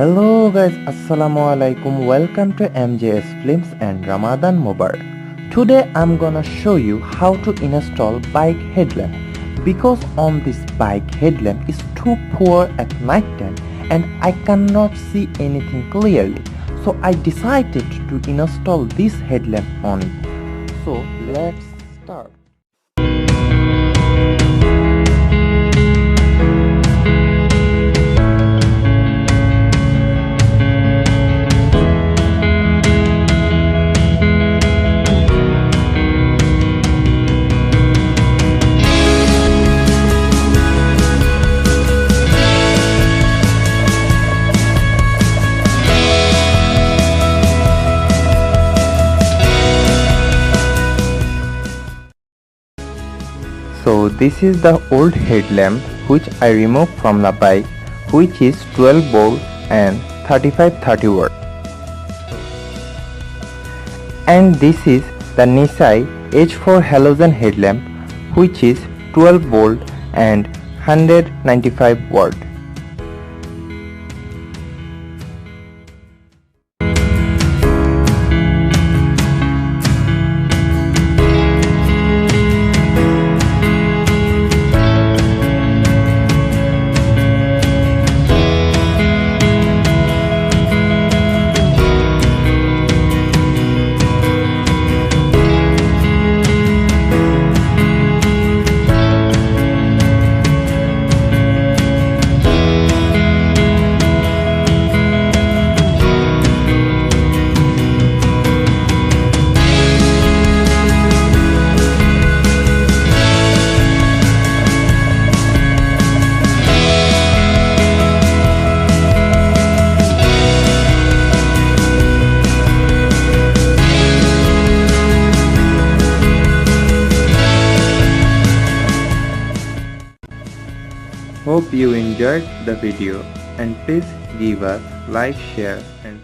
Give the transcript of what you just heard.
Hello guys, Assalamu alaikum. Welcome to MJS Films and Ramadan Mubarak. Today I'm gonna show you how to install bike headlamp, because on this bike headlamp is too poor at night time and I cannot see anything clearly. So I decided to install this headlamp on it. So let's start. So this is the old headlamp which I removed from the bike, which is 12 volt and 3530 watt. And this is the Nissai H4 Halogen headlamp, which is 12 volt and 195 watt. Hope you enjoyed the video and please give us like, share and